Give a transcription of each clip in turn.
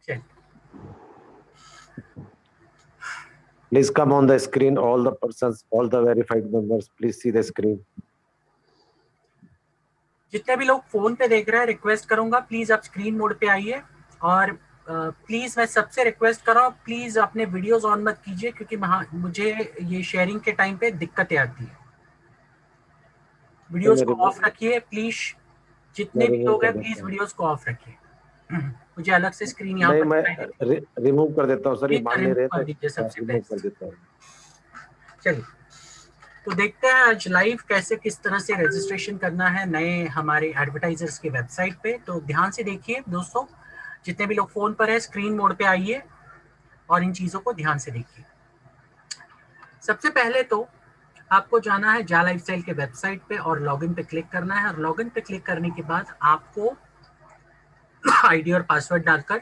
चलिए, Please come on the screen. All the persons, all the verified members, please see the screen. जितने भी लोग phone पे देख रहे हैं, रिक्वेस्ट करूंगा प्लीज आप स्क्रीन मोड पे आइए, और प्लीज मैं सबसे रिक्वेस्ट कर रहा हूँ, प्लीज अपने वीडियोस ऑन मत कीजिए, क्योंकि मुझे ये शेयरिंग के टाइम पे दिक्कतें आती है। वीडियोस को ऑफ रखिए प्लीज, जितने भी लोग हैं प्लीज वीडियोस को ऑफ रखिए। मुझे अलग से स्क्रीन यहाँ नहीं, पर मैं रिमूव कर देता हूँ सर, ये मान नहीं रहे कर तो दीजिए सबसे रिमूव कर बेस्ट। देता हूँ। चलिए, तो देखते हैं आज लाइव कैसे किस तरह से रजिस्ट्रेशन करना है नए हमारे एडवर्टाइजर्स के वेबसाइट पे। तो ध्यान से देखिए दोस्तों, जितने भी लोग फोन पर है स्क्रीन मोड पे आइए और इन चीजों को ध्यान से देखिए। सबसे पहले तो आपको जाना है जा लाइफस्टाइल के वेबसाइट पे और लॉगिन पे क्लिक करना है, और लॉगिन पे क्लिक करने के बाद आपको आईडी और पासवर्ड डालकर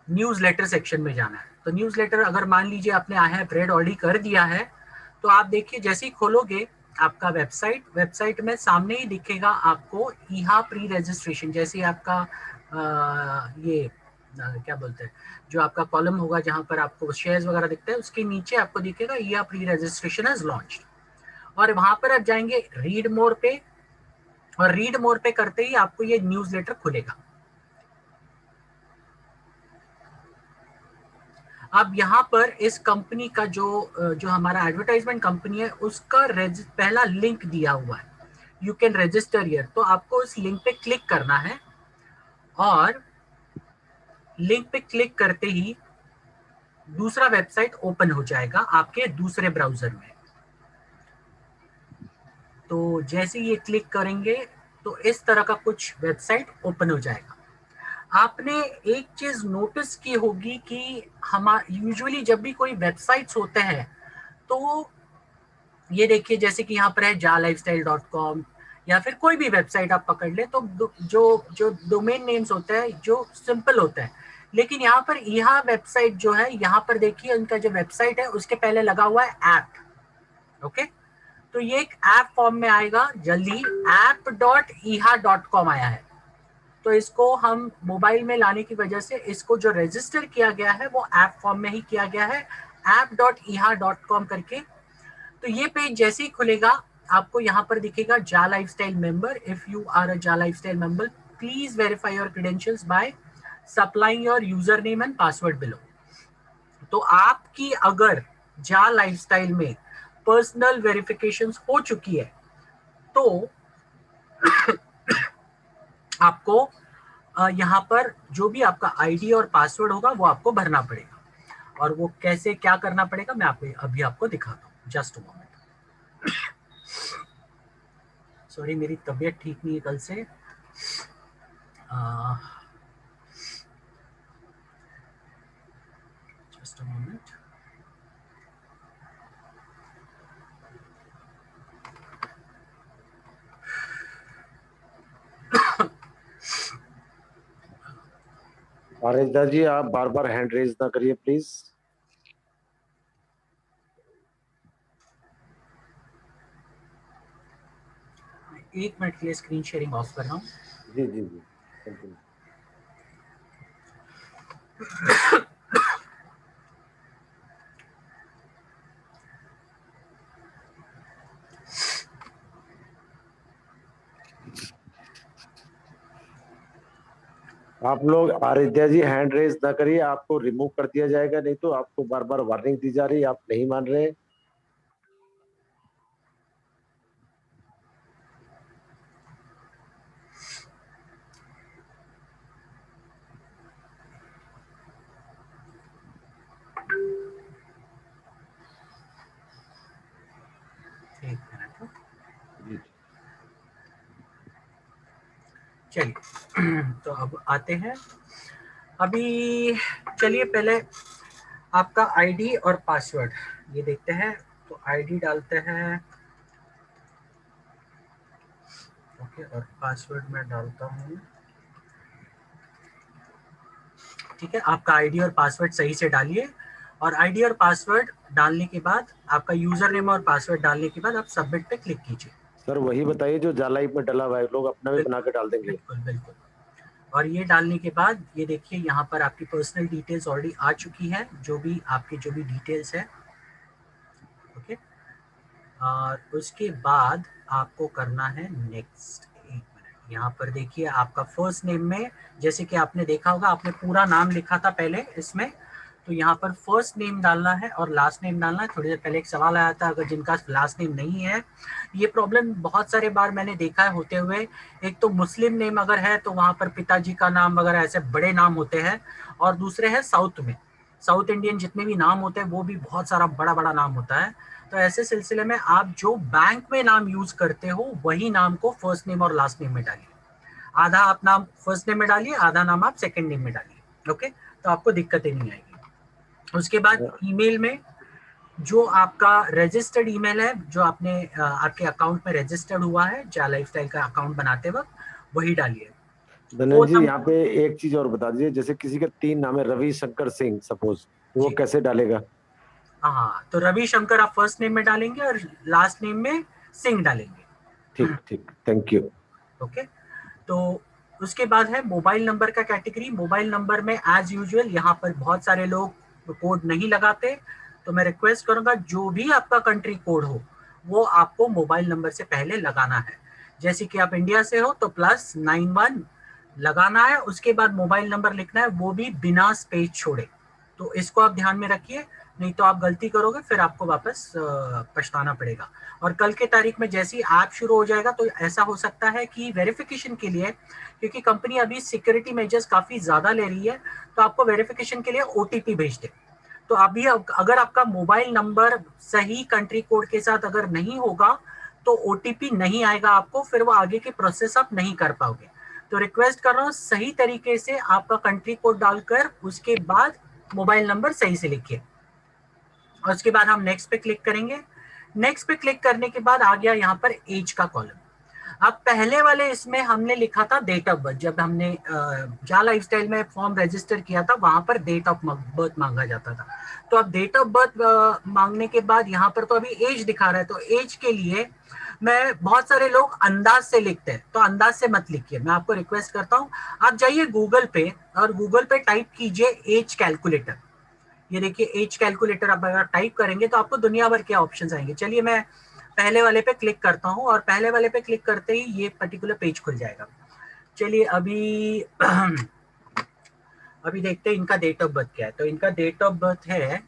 न्यूज़लेटर सेक्शन में जाना है। तो न्यूज़लेटर अगर मान लीजिए आपने आई हैव रेड ऑलरेडी कर दिया है, तो आप देखिए जैसे ही खोलोगे आपका वेबसाइट में सामने ही दिखेगा आपको ईहा प्री रजिस्ट्रेशन, जैसे आपका क्या बोलते हैं, जो आपका कॉलम होगा जहां पर आपको शेयर्स वगैरह दिखते हैं, उसके नीचे आपको दिखेगा ईहा प्री रजिस्ट्रेशन इज लॉन्च्ड, और वहां पर आप जाएंगे रीड मोर पे, और रीड मोर पे करते ही आपको ये न्यूज़लेटर खुलेगा। अब यहाँ पर इस कंपनी का जो हमारा एडवर्टाइजमेंट कंपनी है उसका पहला लिंक दिया हुआ है, यू कैन रजिस्टर हियर। तो आपको उस लिंक पे क्लिक करना है, और लिंक पे क्लिक करते ही दूसरा वेबसाइट ओपन हो जाएगा आपके दूसरे ब्राउजर में। तो जैसे ये क्लिक करेंगे तो इस तरह का कुछ वेबसाइट ओपन हो जाएगा। आपने एक चीज नोटिस की होगी कि हम यूजुअली जब भी कोई वेबसाइट्स होते हैं, तो ये देखिए जैसे कि यहाँ पर है jalifestyle.com, या फिर कोई भी वेबसाइट आप पकड़ ले, तो जो जो डोमेन नेम्स होते हैं जो सिंपल होता है, लेकिन यहाँ पर यह वेबसाइट जो है, यहाँ पर देखिए उनका जो वेबसाइट है उसके पहले लगा हुआ है ऐप। ओके, तो ये एक ऐप फॉर्म में आएगा जल्दी, app.eha.com आया है। तो इसको हम मोबाइल में लाने की वजह से इसको जो रजिस्टर किया गया है वो ऐप फॉर्म में ही किया गया है, app.eha.com करके। तो ये पेज जैसे ही खुलेगा आपको यहाँ पर दिखेगा जा lifestyle member, if you are a जा lifestyle member please verify your credentials by supplying your user name and password below. तो आपकी अगर जा लाइफस्टाइल में पर्सनल वेरिफिकेशन हो चुकी है तो आपको यहाँ पर जो भी आपका आईडी और पासवर्ड होगा वो आपको भरना पड़ेगा, और वो कैसे क्या करना पड़ेगा मैं अभी आपको दिखाता हूँ। जस्ट अ मोमेंट, सॉरी मेरी तबीयत ठीक नहीं है कल से। Just a moment. आरेजा जी, आप बार बार हैंड रेज ना करिए प्लीज। एक मिनट के लिए स्क्रीन शेयरिंग ऑफ कर रहा हूँ। जी जी जी, कंटिन्यू। आप लोग आराध्या जी हैंड रेज ना करिए, आपको रिमूव कर दिया जाएगा, नहीं तो आपको बार बार वार्निंग दी जा रही है, आप नहीं मान रहे। एक मिनट, जी चलिए तो अब आते हैं। अभी चलिए पहले आपका आईडी और पासवर्ड ये देखते हैं। तो आईडी डालते हैं, ओके, और पासवर्ड मैं डालता हूँ। ठीक है, आपका आईडी और पासवर्ड सही से डालिए, और आईडी और पासवर्ड डालने के बाद आपका यूजर नेम और पासवर्ड डालने के बाद आप सबमिट पे क्लिक कीजिए। सर वही बताइए जो जालाइफ में डला हुआ है, लोग अपना भी बना के डाल देंगे। बिल्कुल बिल्कुल। और ये डालने के बाद ये देखिए यहाँ पर आपकी पर्सनल डिटेल्स ऑलरेडी आ चुकी है, जो भी आपकी जो भी डिटेल्स है। ओके, और उसके बाद आपको करना है नेक्स्ट। एक मिनट, यहाँ पर देखिए आपका फर्स्ट नेम में, जैसे कि आपने देखा होगा आपने पूरा नाम लिखा था पहले इसमें, तो यहाँ पर फर्स्ट नेम डालना है और लास्ट नेम डालना है। थोड़ी देर पहले एक सवाल आया था, अगर जिनका लास्ट नेम नहीं है, ये प्रॉब्लम बहुत सारे बार मैंने देखा है होते हुए। एक तो मुस्लिम नेम अगर है तो वहाँ पर पिताजी का नाम वगैरह ऐसे बड़े नाम होते हैं, और दूसरे है साउथ में, साउथ इंडियन जितने भी नाम होते हैं वो भी बहुत सारा बड़ा बड़ा नाम होता है। तो ऐसे सिलसिले में आप जो बैंक में नाम यूज करते हो वही नाम को फर्स्ट नेम और लास्ट नेम में डालिए। आधा आप नाम फर्स्ट नेम में डालिए, आधा नाम आप सेकंड नेम में डालिए। ओके, तो आपको दिक्कतें नहीं आएगी। उसके बाद ईमेल में जो आपका रजिस्टर्ड ईमेल है, जो आपने आपके अकाउंट में रजिस्टर्ड हुआ है जा लाइफस्टाइल का अकाउंट बनाते वक्त, वही डालिए। धनेश जी यहाँ पे एक चीज और बता दीजिए, जैसे किसी के 3 नाम है, रवि शंकर सिंह सपोज, वो जी कैसे डालेगा? हाँ, तो रवि शंकर आप फर्स्ट नेम में डालेंगे और लास्ट नेम में सिंह डालेंगे। ठीक ठीक, थैंक यू। ओके, तो उसके बाद है मोबाइल नंबर का कैटेगरी। मोबाइल नंबर में एज यूजुअल यहाँ पर बहुत सारे लोग कोड नहीं लगाते, तो मैं रिक्वेस्ट करूंगा जो भी आपका कंट्री कोड हो वो आपको मोबाइल नंबर से पहले लगाना है। जैसे कि आप इंडिया से हो तो +91 लगाना है, उसके बाद मोबाइल नंबर लिखना है, वो भी बिना स्पेस छोड़े। तो इसको आप ध्यान में रखिए, नहीं तो आप गलती करोगे फिर आपको वापस पछताना पड़ेगा। और कल के तारीख में जैसे ही ऐप शुरू हो जाएगा तो ऐसा हो सकता है कि वेरिफिकेशन के लिए, क्योंकि कंपनी अभी सिक्योरिटी मेजर्स काफी ज्यादा ले रही है, तो आपको वेरिफिकेशन के लिए ओटीपी भेज दे। तो अभी अगर आपका मोबाइल नंबर सही कंट्री कोड के साथ अगर नहीं होगा तो ओटीपी नहीं आएगा आपको, फिर वो आगे के प्रोसेस आप नहीं कर पाओगे। तो रिक्वेस्ट कर रहा हूँ सही तरीके से आपका कंट्री कोड डालकर उसके बाद मोबाइल नंबर सही से लिखिए। और उसके बाद हम नेक्स्ट पे क्लिक करेंगे। नेक्स्ट पे क्लिक करने के बाद आ गया यहाँ पर एज का कॉलम। अब पहले वाले इसमें हमने लिखा था डेट ऑफ बर्थ, जब हमने जा लाइफस्टाइल में फॉर्म रजिस्टर किया था वहां पर डेट ऑफ बर्थ मांगा जाता था। तो अब डेट ऑफ बर्थ मांगने के बाद यहाँ पर तो अभी एज दिखा रहा है, तो एज के लिए मैं, बहुत सारे लोग अंदाज से लिखते हैं, तो अंदाज से मत लिखिए, मैं आपको रिक्वेस्ट करता हूँ आप जाइए गूगल पे और गूगल पे टाइप कीजिए एज कैलकुलेटर। ये देखिए एज कैलकुलेटर आप अगर टाइप करेंगे तो आपको दुनिया भर के ऑप्शंस आएंगे। चलिए मैं पहले वाले पे क्लिक करता हूँ और पहले वाले पे क्लिक करते ही ये पर्टिकुलर पेज खुल जाएगा। चलिए अभी अभी देखते हैं इनका डेट ऑफ बर्थ क्या है। तो इनका डेट ऑफ बर्थ है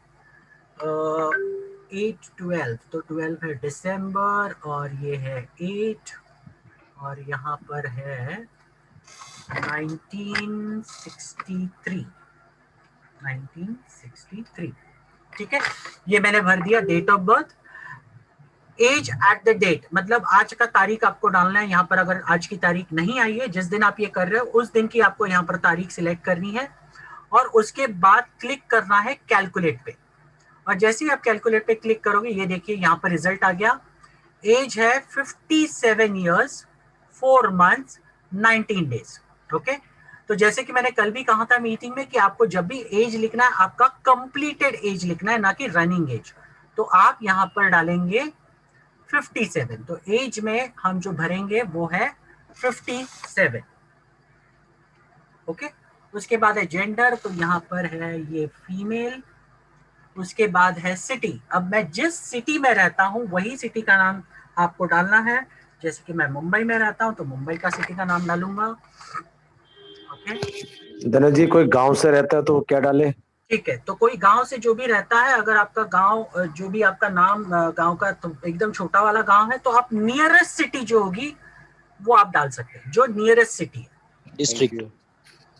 8/12, तो 12 है दिसंबर और ये है 8, और यहाँ पर है 1963। 1963, ठीक है, ये मैंने भर दिया date of birth. Age at the date मतलब आज का तारीख आपको डालना है यहाँ पर। अगर आज की तारीख नहीं आई है, जिस दिन आप ये कर रहे हो उस दिन की आपको यहाँ पर तारीख सिलेक्ट करनी है, और उसके बाद क्लिक करना है कैलकुलेट पे। और जैसे ही आप कैलकुलेट पे क्लिक करोगे ये देखिए यहाँ पर रिजल्ट आ गया। एज है 57 ईयर्स 4 मंथ्स 19 डेज। ओके, तो जैसे कि मैंने कल भी कहा था मीटिंग में कि आपको जब भी एज लिखना है आपका कंप्लीटेड एज लिखना है, ना कि रनिंग एज। तो आप यहाँ पर डालेंगे 57, तो एज में हम जो भरेंगे वो है 57। ओके, उसके बाद है जेंडर, तो यहाँ पर है ये फीमेल। उसके बाद है सिटी, अब मैं जिस सिटी में रहता हूँ वही सिटी का नाम आपको डालना है। जैसे कि मैं मुंबई में रहता हूँ तो मुंबई का सिटी का नाम डालूंगा। ओके, धनेश जी कोई गांव से रहता है तो क्या डाले? ठीक है, तो कोई गांव से जो भी रहता है, अगर आपका गांव जो भी आपका नाम गांव का तो एकदम छोटा वाला गांव है, तो आप नियरेस्ट सिटी जो होगी वो आप डाल सकते हैं, जो नियरेस्ट सिटी है, डिस्ट्रिक्ट।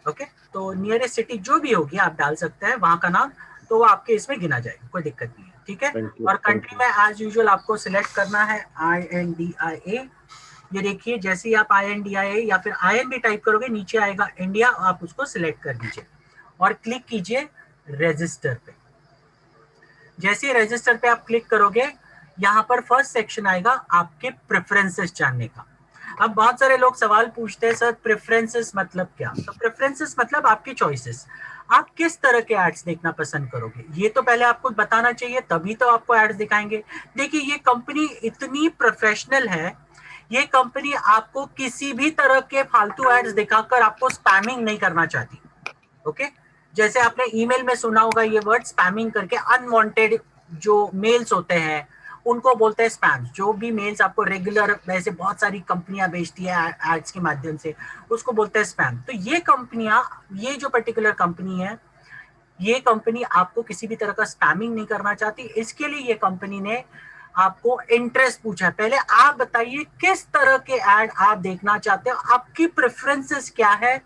ओके, तो नियरेस्ट सिटी जो भी होगी आप डाल सकते हैं वहां का नाम, तो वो आपके इसमें गिना जाएगा, कोई दिक्कत नहीं है, ठीक है। और कंट्री में एज यूजुअल आपको सिलेक्ट करना है INDIA। ये देखिए जैसे ही आप INDIA या फिर IN भी टाइप करोगे नीचे आएगा इंडिया, आप उसको सिलेक्ट कर दीजिए और क्लिक कीजिए रजिस्टर पे। जैसे ही रजिस्टर पे आप क्लिक करोगे यहाँ पर फर्स्ट सेक्शन आएगा आपके प्रेफरेंसेस जानने का। अब बहुत सारे लोग सवाल पूछते हैं सर प्रेफरेंसेस मतलब क्या? तो प्रेफरेंसेस मतलब आपकी चॉइसेस, आप किस तरह के एड्स देखना पसंद करोगे ये तो पहले आपको बताना चाहिए, तभी तो आपको एड्स दिखाएंगे। देखिए ये कंपनी इतनी प्रोफेशनल है ये कंपनी आपको किसी भी तरह के फालतू एड्स दिखाकर आपको स्पैमिंग नहीं करना चाहती। ओके, जैसे आपने ईमेल में सुना होगा ये वर्ड स्पैमिंग करके, अनवांटेड जो मेल्स होते हैं उनको बोलते हैं स्पैम। जो भी मेल्स आपको रेगुलर वैसे बहुत सारी कंपनियां भेजती है एड्स के माध्यम से, उसको बोलते हैं स्पैम। तो ये कंपनियां, ये जो पर्टिकुलर कंपनी है, ये कंपनी आपको किसी भी तरह का स्पैमिंग नहीं करना चाहती। इसके लिए ये कंपनी ने आपको इंटरेस्ट पूछा। पहले आप बताइए किस तरह के ऐड आप देखना चाहते हो, आपकी प्रेफरेंसेस क्या है,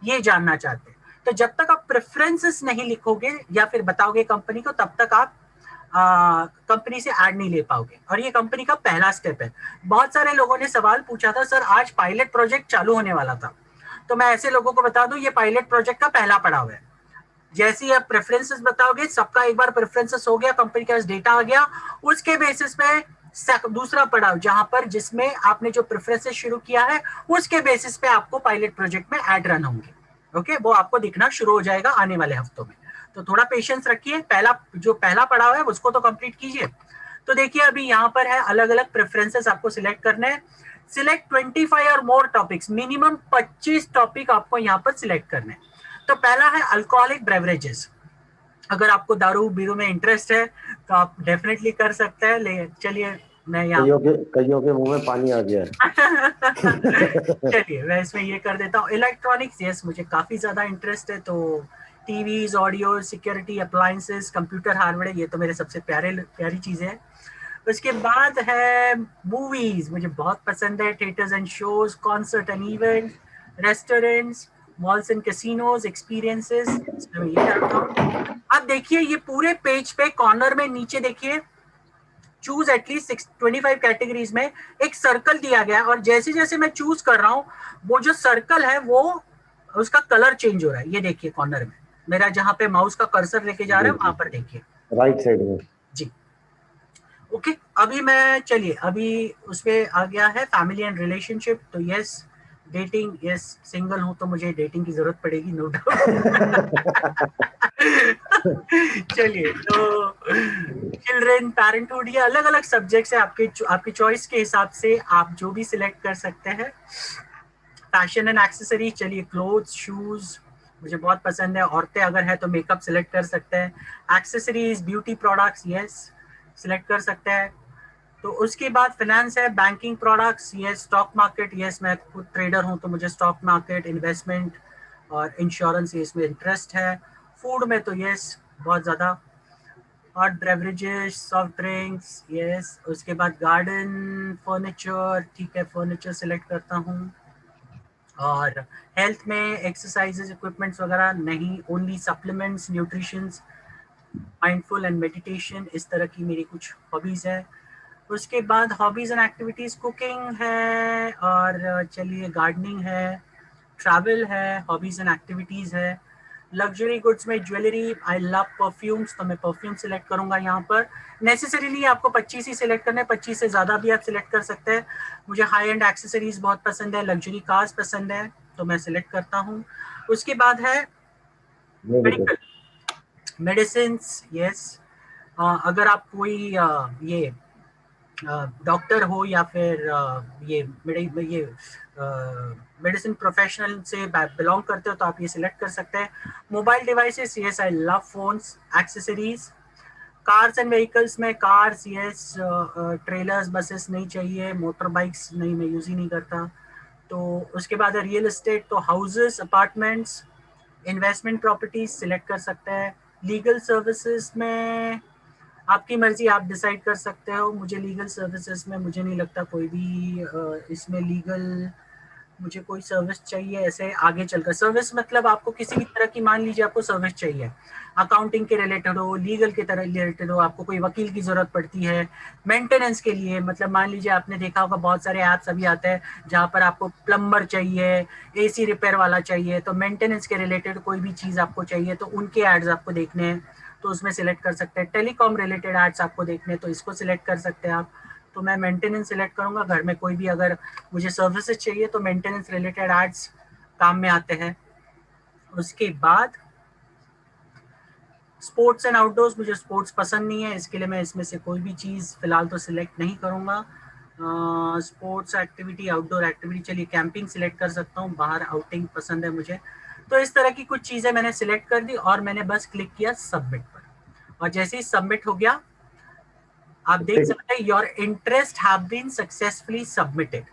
ये जानना चाहते हैं। तो जब तक आप प्रेफरेंसेस नहीं लिखोगे या फिर बताओगे कंपनी को, तब तक आप कंपनी से ऐड नहीं ले पाओगे। और ये कंपनी का पहला स्टेप है। बहुत सारे लोगों ने सवाल पूछा था, सर आज पायलट प्रोजेक्ट चालू होने वाला था। तो मैं ऐसे लोगों को बता दूं, ये पायलट प्रोजेक्ट का पहला पड़ाव है। जैसे ही आप प्रेफरेंसेस बताओगे, सबका एक बार प्रेफरेंसेस हो गया, कंपनी के पास डेटा आ गया, उसके बेसिस पे दूसरा पड़ाव, जहां पर जिसमें आपने जो प्रेफरेंसेस शुरू किया है उसके बेसिस पे आपको पायलट प्रोजेक्ट में ऐड रन होंगे। ओके, वो आपको दिखना शुरू हो जाएगा आने वाले हफ्तों में। तो थोड़ा पेशेंस रखिए, पहला पड़ाव है उसको तो कंप्लीट कीजिए। तो देखिए अभी यहाँ पर है अलग अलग प्रेफरेंसेस आपको सिलेक्ट करने हैं। सिलेक्ट 25 और मोर टॉपिक्स, मिनिमम 25 टॉपिक आपको यहाँ पर सिलेक्ट करने हैं। तो पहला है अल्कोहलिक ब्रेवरेजेस। अगर आपको दारू बीरू में इंटरेस्ट है तो आप डेफिनेटली कर सकते हैं। ले चलिए मैं यहाँ कईयों के मुंह में पानी आ गया है। चलिए मैं इसमें ये कर देता हूँ। इलेक्ट्रॉनिक्स, यस मुझे काफी ज्यादा इंटरेस्ट है। तो TVs, audio, security appliances, computer hardware, ये तो मेरे सबसे प्यारी चीजें हैं। उसके बाद है मूवीज, मुझे बहुत पसंद है। Theatres and shows, concert and event, restaurants, malls and casinos, experiences, इसमें मैं ये डालता हूँ। अब देखिए ये पूरे पेज पे कॉर्नर में नीचे देखिए, चूज एटलीस्ट 25 कैटेगरीज में एक सर्कल दिया गया है। और जैसे जैसे मैं चूज कर रहा हूँ, वो जो सर्कल है वो उसका कलर चेंज हो रहा है। ये देखिए कॉर्नर में मेरा जहां पे माउस का कर्सर लेके जा रहा है जी वहां जी, पर देखिए, राइट साइड में। जी। ओके, अभी मैं चलिए अभी उसमें आ गया है फैमिली एंड रिलेशनशिप। तो यस, डेटिंग, यस सिंगल हूं तो मुझे डेटिंग की जरूरत पड़ेगी, नो डाउट। चलिए, तो चिल्ड्रेन, पैरेंटहुड, ये अलग अलग सब्जेक्ट्स है। आपकी चॉइस के हिसाब से आप जो भी सिलेक्ट कर सकते हैं। फैशन एंड एक्सेसरीज, चलिए क्लोथ्स, शूज मुझे बहुत पसंद है। औरतें अगर है तो मेकअप सिलेक्ट कर सकते हैं। Accessories, beauty products, yes select कर सकते हैं। तो उसके बाद फाइनेंस है, banking products, yes stock market, yes मैं खुद ट्रेडर हूं तो मुझे स्टॉक मार्केट, इन्वेस्टमेंट और इंश्योरेंस, ये इसमें इंटरेस्ट है। फूड में तो यस बहुत ज़्यादा। Hot beverages, soft drinks, yes. उसके बाद गार्डन, फर्नीचर, ठीक है फर्नीचर सिलेक्ट करता हूँ। और हेल्थ में एक्सरसाइजेज, इक्विपमेंट्स वगैरह नहीं, only supplements, nutritions, mindful and meditation, इस तरह की मेरी कुछ हॉबीज़ है। उसके बाद हॉबीज़ एंड एक्टिविटीज़, कुकिंग है, और चलिए गार्डनिंग है, ट्रैवल है, हॉबीज़ एंड एक्टिविटीज़ है। लग्जरी गुड्स में ज्वेलरी, आई लव परफ्यूम्स, तो मैं परफ्यूम सिलेक्ट करूंगा यहाँ पर। नेसेसरीली आपको 25 ही सिलेक्ट करना है, 25 से ज़्यादा भी आप सिलेक्ट कर सकते हैं। मुझे हाई एंड एक्सेसरीज बहुत पसंद है, लग्जरी कार्स पसंद है, तो मैं सिलेक्ट करता हूँ। उसके बाद है मेडिकल। Medical, medicine, yes. अगर आप कोई ये डॉक्टर हो या फिर ये मेडिसिन प्रोफेशनल से बिलोंग करते हो तो आप ये सिलेक्ट कर सकते हैं। Mobile devices, yes I love phones, accessories. Cars and vehicles में कार्स, यस। ट्रेलर्स, बसेस नहीं चाहिए, मोटर बाइक्स नहीं, मैं यूज ही नहीं करता। तो उसके बाद रियल एस्टेट, तो houses, apartments, investment properties select कर सकते हैं। लीगल सर्विसेज में आपकी मर्जी, आप डिसाइड कर सकते हो। मुझे लीगल सर्विसेज में मुझे नहीं लगता कोई भी इसमें लीगल मुझे कोई सर्विस चाहिए ऐसे आगे चलकर। सर्विस मतलब आपको किसी भी तरह की, मान लीजिए आपको सर्विस चाहिए, अकाउंटिंग के रिलेटेड हो, लीगल के तरह रिलेटेड हो, आपको कोई वकील की जरूरत पड़ती है, मेंटेनेंस के लिए, मतलब मान लीजिए आपने देखा होगा बहुत सारे ऐप्स अभी आते हैं जहाँ पर आपको प्लम्बर चाहिए, एसी रिपेयर वाला चाहिए, तो मेंटेनेंस के रिलेटेड कोई भी चीज़ आपको चाहिए तो उनके एड्स आपको देखने हैं तो उसमें सिलेक्ट कर सकते हैं। टेलीकॉम रिलेटेड एड्स आपको देखने हैं तो इसको सिलेक्ट कर सकते हैं आप। तो मैं मेंटेनेंस सिलेक्ट करूंगा। घर में कोई भी अगर मुझे सर्विसेज चाहिए तो मेंटेनेंस रिलेटेड एड्स काम में आते हैं। उसके बाद स्पोर्ट्स एंड आउटडोर्स, मुझे स्पोर्ट्स पसंद नहीं है, इसके लिए मैं इसमें से कोई भी चीज़ फिलहाल तो सिलेक्ट नहीं करूंगा। स्पोर्ट्स एक्टिविटी, आउटडोर एक्टिविटी, चलिए कैंपिंग सिलेक्ट कर सकता हूँ, बाहर आउटिंग पसंद है मुझे। तो इस तरह की कुछ चीज़ें मैंने सिलेक्ट कर दी और मैंने बस क्लिक किया सबमिट पर, और जैसे ही सबमिट हो गया आप देख ठीक। सकते हैं your interest have been successfully submitted.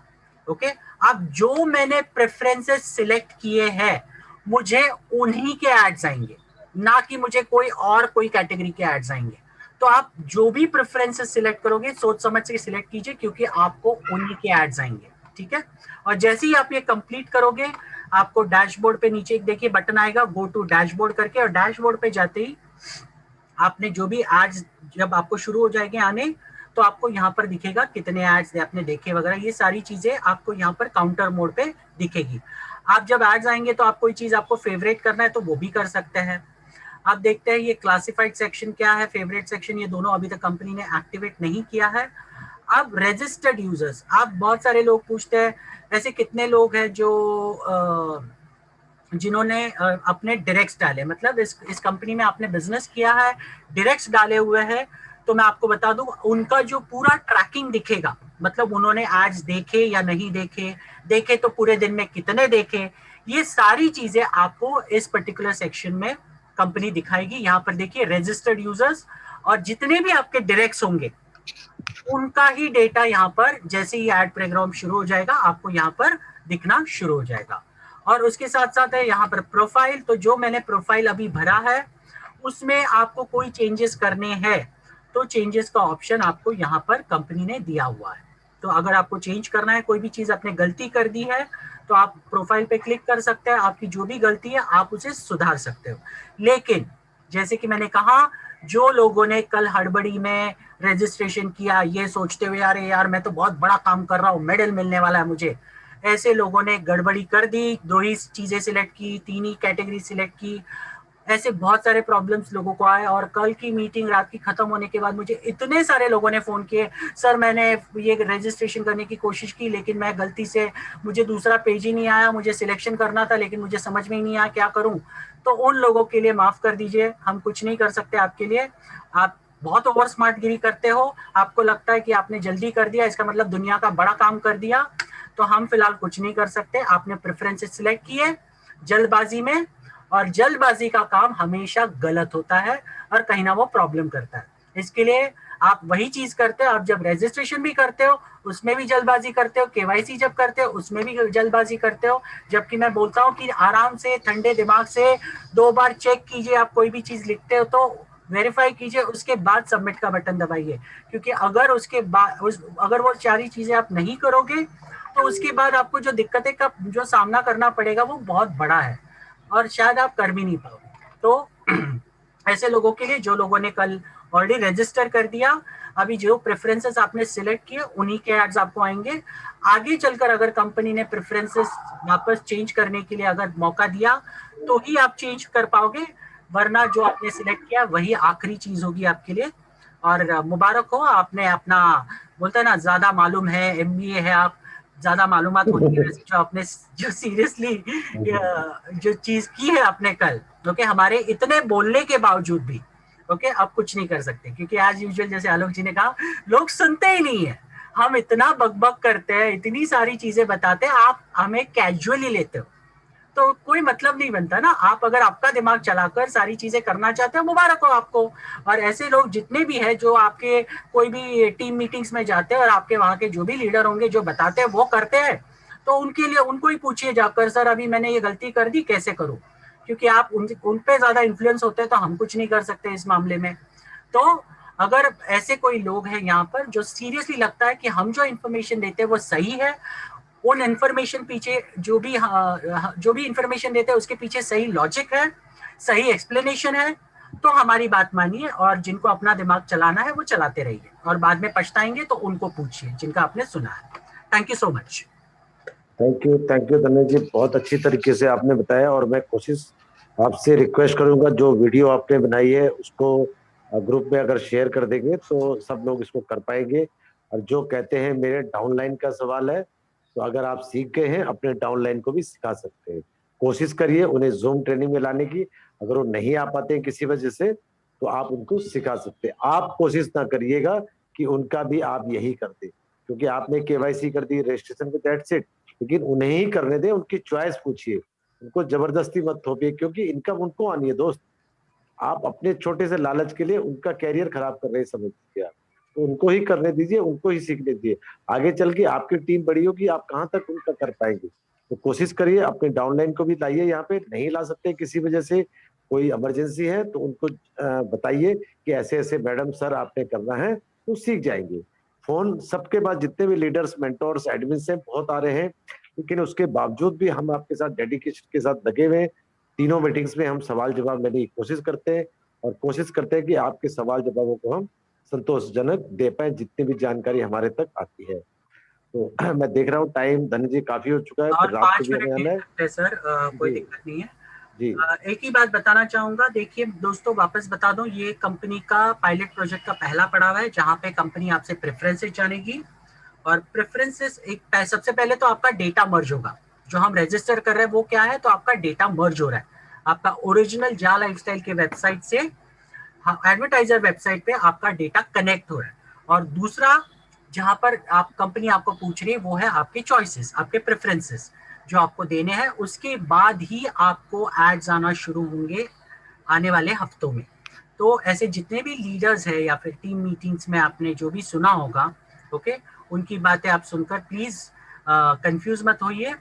Okay, अब जो मैंने प्रेफरेंसेस सिलेक्ट किए हैं मुझे उन्हीं के एड्स आएंगे, ना कि मुझे कोई कैटेगरी के एड्स आएंगे। तो आप जो भी प्रेफरेंसेस सिलेक्ट करोगे सोच समझ के सिलेक्ट कीजिए, क्योंकि आपको उन्हीं के एड्स आएंगे। ठीक है, और जैसे ही आप ये कंप्लीट करोगे आपको डैशबोर्ड पे नीचे एक देखिए बटन आएगा गो टू डैशबोर्ड करके, और डैशबोर्ड पे जाते ही आपने जो भी एड्स जब आपको शुरू हो जाएंगे आने, तो आपको यहाँ पर दिखेगा कितने एड्स आपने देखे वगैरह, ये सारी चीजें आपको यहाँ पर काउंटर मोड पे दिखेगी। आप जब एड्स आएंगे तो आप कोई चीज आपको फेवरेट करना है तो वो भी कर सकते हैं। आप देखते हैं ये क्लासिफाइड सेक्शन क्या है, फेवरेट सेक्शन, ये दोनों अभी तक कंपनी ने एक्टिवेट नहीं किया है। अब रजिस्टर्ड यूजर्स, आप बहुत सारे लोग पूछते हैं ऐसे कितने लोग हैं जो जिन्होंने अपने डायरेक्ट्स डाले, मतलब इस कंपनी में आपने बिजनेस किया है, डायरेक्ट्स डाले हुए हैं, तो मैं आपको बता दूं उनका जो पूरा ट्रैकिंग दिखेगा, मतलब उन्होंने एड्स देखे या नहीं देखे, देखे तो पूरे दिन में कितने देखे, ये सारी चीजें आपको इस पर्टिकुलर सेक्शन में कंपनी दिखाएगी। यहाँ पर देखिए रजिस्टर्ड यूजर्स, और जितने भी आपके डायरेक्ट्स होंगे उनका ही डेटा यहाँ पर जैसे ही एड प्रोग्राम शुरू हो जाएगा आपको यहाँ पर दिखना शुरू हो जाएगा। और उसके साथ साथ है यहाँ पर प्रोफाइल, तो जो मैंने प्रोफाइल अभी भरा है उसमें आपको कोई चेंजेस करने हैं तो चेंजेस का ऑप्शन आपको यहाँ पर कंपनी ने दिया हुआ है। तो अगर आपको चेंज करना है, कोई भी चीज आपने गलती कर दी है तो आप प्रोफाइल पे क्लिक कर सकते हैं, आपकी जो भी गलती है आप उसे सुधार सकते हो। लेकिन जैसे कि मैंने कहा, जो लोगों ने कल हड़बड़ी में रजिस्ट्रेशन किया ये सोचते हुए यार यार मैं तो बहुत बड़ा काम कर रहा हूँ, मेडल मिलने वाला है मुझे, ऐसे लोगों ने गड़बड़ी कर दी, दो ही चीजें सिलेक्ट की, तीन ही कैटेगरी सिलेक्ट की, ऐसे बहुत सारे प्रॉब्लम्स लोगों को आए। और कल की मीटिंग रात की खत्म होने के बाद मुझे इतने सारे लोगों ने फोन किए, सर मैंने ये रजिस्ट्रेशन करने की कोशिश की लेकिन मैं गलती से, मुझे दूसरा पेज ही नहीं आया, मुझे सिलेक्शन करना था लेकिन मुझे समझ में ही नहीं आया क्या करूं। तो उन लोगों के लिए माफ कर दीजिए, हम कुछ नहीं कर सकते आपके लिए। आप बहुत ओवर स्मार्ट गिरी करते हो, आपको लगता है कि आपने जल्दी कर दिया इसका मतलब दुनिया का बड़ा काम कर दिया, तो हम फिलहाल कुछ नहीं कर सकते। आपने प्रेफरेंसेस सिलेक्ट किए जल्दबाजी में, और जल्दबाजी का काम हमेशा गलत होता है और कहीं ना वो प्रॉब्लम करता है। इसके लिए आप वही चीज करते हो, आप जब रजिस्ट्रेशन भी करते हो उसमें भी जल्दबाजी करते हो, केवाईसी जब करते हो उसमें भी जल्दबाजी करते हो, जबकि मैं बोलता हूँ कि आराम से ठंडे दिमाग से 2 बार चेक कीजिए, आप कोई भी चीज लिखते हो तो वेरीफाई कीजिए, उसके बाद सबमिट का बटन दबाइए। क्योंकि अगर उसके बाद अगर वो सारी चीजें आप नहीं करोगे तो उसके बाद आपको जो दिक्कतें का जो सामना करना पड़ेगा वो बहुत बड़ा है और शायद आप कर भी नहीं पाओगे। तो ऐसे लोगों के लिए जो लोगों ने कल ऑलरेडी रजिस्टर कर दिया, अभी जो प्रेफरेंसेस आपने सिलेक्ट किए उन्हीं के एड्स आपको आएंगे। आगे चलकर अगर कंपनी ने प्रेफरेंसेस वापस चेंज करने के लिए अगर मौका दिया तो ही आप चेंज कर पाओगे, वरना जो आपने सिलेक्ट किया वही आखिरी चीज होगी आपके लिए। और मुबारक हो, आपने अपना बोलते हैं ना ज्यादा मालूम है, एमबीए है, आप ज्यादा मालूमात होती है वैसे, जो आपने जो सीरियसली जो चीज की है आपने कल, ओके, हमारे इतने बोलने के बावजूद भी ओके अब कुछ नहीं कर सकते, क्योंकि एज यूजुअल जैसे आलोक जी ने कहा लोग सुनते ही नहीं है। हम इतना बकबक करते हैं, इतनी सारी चीजें बताते हैं, आप हमें कैजुअली लेते हो तो कोई मतलब नहीं बनता ना। आप अगर आपका दिमाग चलाकर सारी चीजें करना चाहते हो मुबारक हो आपको। और ऐसे लोग जितने भी हैं जो आपके कोई भी टीम मीटिंग्स में जाते हैं और आपके वहां के जो भी लीडर होंगे जो बताते हैं वो करते हैं, तो उनके लिए उनको ही पूछिए जाकर सर अभी मैंने ये गलती कर दी कैसे करूं, क्योंकि आप उन पे ज्यादा इन्फ्लुएंस होते हैं तो हम कुछ नहीं कर सकते इस मामले में। तो अगर ऐसे कोई लोग हैं यहाँ पर जो सीरियसली लगता है कि हम जो इन्फॉर्मेशन देते हैं वो सही है, उन इन्फॉर्मेशन पीछे जो भी इन्फॉर्मेशन देते हैं उसके पीछे सही लॉजिक है, सही एक्सप्लेनेशन है, तो हमारी बात मानिए, और जिनको अपना दिमाग चलाना है वो चलाते रहिए, और बाद में पछताएंगे तो उनको पूछिए जिनका आपने सुना है। Thank you so much. Thank you Dhanesh ji, बहुत अच्छी तरीके से आपने बताया। और मैं कोशिश आपसे रिक्वेस्ट करूंगा जो वीडियो आपने बनाई है उसको ग्रुप में अगर शेयर कर देंगे तो सब लोग इसको कर पाएंगे। और जो कहते हैं मेरे डाउनलाइन का सवाल है, तो अगर आप सीख गए हैं अपने डाउनलाइन को भी सिखा सकते हैं। कोशिश करिए उन्हें जूम ट्रेनिंग में लाने की। अगर वो नहीं आ पाते हैं किसी वजह से तो आप उनको सिखा सकते हैं। आप कोशिश ना करिएगा कि उनका भी आप यही कर दें, क्योंकि आपने केवाईसी कर दी, रजिस्ट्रेशन को, दैट्स इट। लेकिन उन्हें ही करने दें, उनकी चॉइस पूछिए, उनको जबरदस्ती मत थोपिए, क्योंकि इनकम उनको आनी है दोस्त। आप अपने छोटे से लालच के लिए उनका कैरियर खराब कर रहे समझ लीजिए आप। तो उनको ही करने दीजिए, उनको ही सीखने दीजिए। आगे चल के आपकी टीम बड़ी होगी, आप कहाँ तक उनका कर पाएंगे। तो कोशिश करिए, अपने डाउनलाइन को भी लाइए यहाँ पे। नहीं ला सकते किसी वजह से, कोई इमरजेंसी है, तो उनको बताइए कि ऐसे ऐसे मैडम सर आपने करना है, तो सीख जाएंगे। फोन सबके पास, जितने भी लीडर्स, मेंटोर्स, एडमिन से बहुत आ रहे हैं, लेकिन उसके बावजूद भी हम आपके साथ डेडिकेशन के साथ लगे हुए हैं। तीनों मीटिंग्स में हम सवाल जवाब लेने की कोशिश करते हैं, और कोशिश करते हैं कि आपके सवाल जवाबों को हम संतोषजनक दे पाए, जितनी भी जानकारी हमारे तक आती है। तो मैं देख रहा हूँ टाइम धन जी काफी हो चुका है, और फिर रात को 5 भी मिनट हमें दे आना है। सकते हैं सर, कोई जी दिक्कत नहीं है। जी एक ही बात बताना चाहूंगा, देखिए दोस्तों, वापस बता दूं, ये कंपनी का पायलट प्रोजेक्ट का पहला पड़ाव है, जहां पे कंपनी आपसे प्रेफरेंसेस जानेगी। और प्रेफरेंसेस सबसे पहले तो आपका डेटा मर्ज होगा। जो हम रजिस्टर कर रहे हैं वो क्या है, तो आपका डेटा मर्ज हो रहा है आपका ओरिजिनल जा लाइफस्टाइल के वेबसाइट से एडवर्टाइजर वेबसाइट पे आपका डेटा कनेक्ट हो रहा है। और दूसरा, जहां पर आप कंपनी आपको पूछ रही है वो है आपके चॉइसेस, आपके प्रेफरेंसेस जो आपको देने हैं। उसके बाद ही आपको एड्स आना शुरू होंगे आने वाले हफ्तों में। तो ऐसे जितने भी लीडर्स हैं या फिर टीम मीटिंग्स में आपने जो भी सुना होगा, ओके, उनकी बातें आप सुनकर प्लीज कंफ्यूज मत होइए।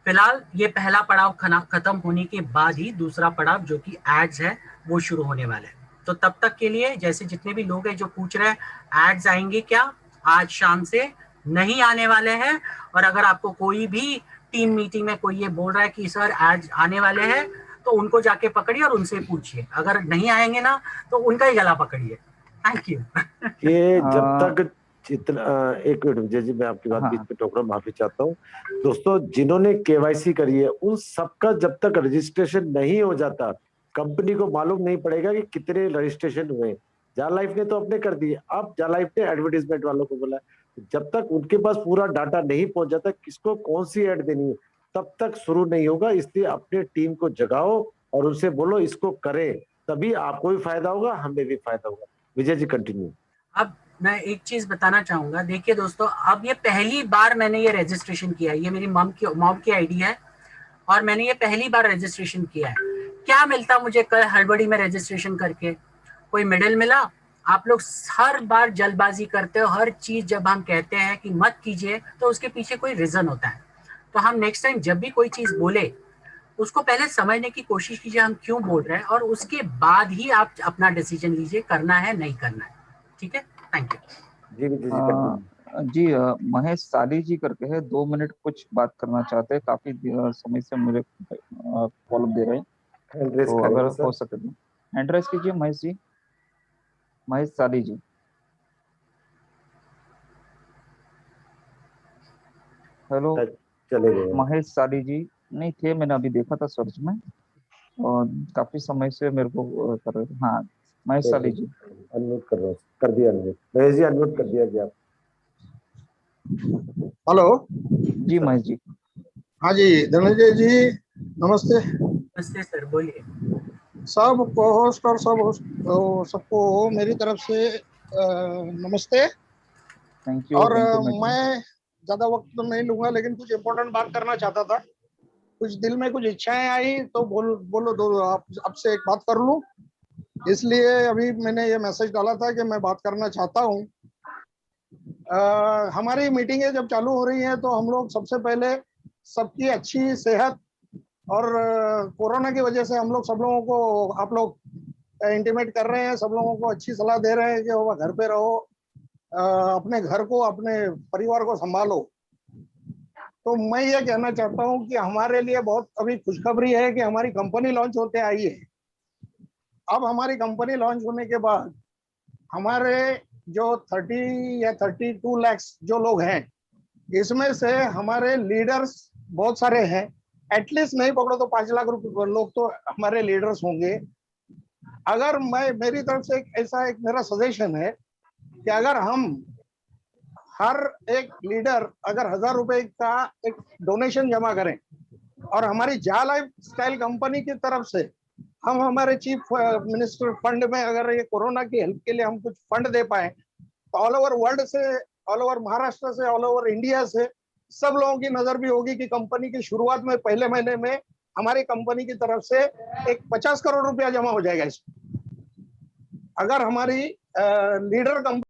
फिलहाल ये पहला पड़ाव खत्म होने के बाद ही दूसरा पड़ाव जो कि एड्स है वो शुरू होने वाला है। तो तब तक के लिए, जैसे जितने भी लोग हैं जो पूछ रहे हैं एड्स आएंगे क्या, आज शाम से नहीं आने वाले हैं। और अगर आपको कोई भी टीम मीटिंग में कोई ये बोल रहा है कि सर एड्स आने वाले हैं, तो उनको जाके पकड़िए और उनसे पूछिए। अगर नहीं आएंगे ना, तो उनका ही गला पकड़िए। Thank you. ये जब आ, तक जितना एक मिनट विजय जी, मैं आपकी बात बीच हाँ में टोक रहा हूँ, माफी चाहता हूँ। दोस्तों, जिन्होंने केवाईसी करी है उन सबका जब तक रजिस्ट्रेशन नहीं हो जाता, कंपनी को मालूम नहीं पड़ेगा कि कितने रजिस्ट्रेशन हुए। जा लाइफ ने तो अपने कर दिए, अब जा लाइफ ने एडवर्टीजमेंट वालों को बोला। जब तक उनके पास पूरा डाटा नहीं पहुंच जाता किसको कौन सी एड देनी है, तब तक शुरू नहीं होगा। इसलिए अपने टीम को जगाओ और उनसे बोलो इसको करें, तभी आपको भी फायदा होगा, हमें भी फायदा होगा। विजय जी कंटिन्यू। अब मैं एक चीज बताना चाहूंगा, देखिए दोस्तों, अब ये पहली बार मैंने ये रजिस्ट्रेशन किया है। ये मेरी मॉम की आईडी है और मैंने ये पहली बार रजिस्ट्रेशन किया है। क्या मिलता मुझे कल हड़बड़ी में रजिस्ट्रेशन करके? कोई मेडल मिला? आप लोग हर बार जल्दबाजी करते हो। हर चीज जब हम कहते हैं कि मत कीजिए, तो उसके पीछे कोई रीजन होता है। तो हम नेक्स्ट टाइम जब भी कोई चीज बोले, उसको पहले समझने की कोशिश कीजिए हम क्यों बोल रहे हैं, और उसके बाद ही आप अपना डिसीजन लीजिए, करना है नहीं करना है। ठीक है, थैंक यू। जी विजय जी आ, कंटिन्यू। जी महेश साली जी करके है, 2 मिनट कुछ बात करना चाहते हैं, काफी समय से मुझे कॉल दे रहे हैं। हैंड रेस तो अगर करेंगे हो सर। सके तो हैंड राइज कीजिए महेश जी, महेश साली जी। हेलो चले गए। महेश साली जी। नहीं थे, मैंने अभी देखा था सर्च में, और काफी समय से मेरे को कर रहे थे। हाँ, महेश एक साली मिनट, जी। अनम्यूट कर रहा हूँ, कर दिया अनम्यूट, महेश जी अनम्यूट कर दिया गया। हेलो। जी महेश जी। हाँ जी, धनंजय जी नमस्ते। नमस्ते सर, बोलिए। सब को होस्ट और सब होस्ट सबको मेरी तरफ से नमस्ते। थैंक यू, और थैंक यू महेश जी। मैं ज़्यादा वक्त तो नहीं लूंगा, लेकिन कुछ इम्पोर्टेंट बात करना चाहता था। कुछ दिल में कुछ इच्छाएं आई तो बोलो दो, आप आपसे एक बात कर लूं, इसलिए अभी मैंने ये मैसेज डाला था कि मैं बात करना चाहता हूं। हमारी मीटिंगें जब चालू हो रही हैं तो हम लोग सबसे पहले सबकी अच्छी सेहत और कोरोना की वजह से हम लोग सब लोगों को, आप लोग इंटीमेट कर रहे हैं, सब लोगों को अच्छी सलाह दे रहे हैं कि वो घर पे रहो, अपने घर को, अपने परिवार को संभालो। तो मैं ये कहना चाहता हूँ कि हमारे लिए बहुत अभी खुशखबरी है कि हमारी कंपनी लॉन्च होते आई है। अब हमारी कंपनी लॉन्च होने के बाद हमारे जो 30 या 32 लाख जो लोग हैं, इसमें से हमारे लीडर्स बहुत सारे हैं। एटलीस्ट नहीं पकड़ो तो 5 लाख रुपए लोग तो हमारे लीडर्स होंगे। अगर मैं, मेरी तरफ से एक मेरा सजेशन है कि अगर हम हर एक लीडर अगर 1,000 रुपए का एक डोनेशन जमा करें, और हमारी जा लाइफ स्टाइल कंपनी की तरफ से हम हमारे चीफ मिनिस्टर फंड में अगर ये कोरोना की हेल्प के लिए हम कुछ फंड दे पाए, तो ऑल ओवर वर्ल्ड से ऑल ओवर महाराष्ट्र से, ऑल ओवर इंडिया से सब लोगों की नजर भी होगी कि कंपनी की शुरुआत में पहले महीने में हमारी कंपनी की तरफ से एक 50 करोड़ रुपया जमा हो जाएगा इसमें, अगर हमारी लीडर कंपनी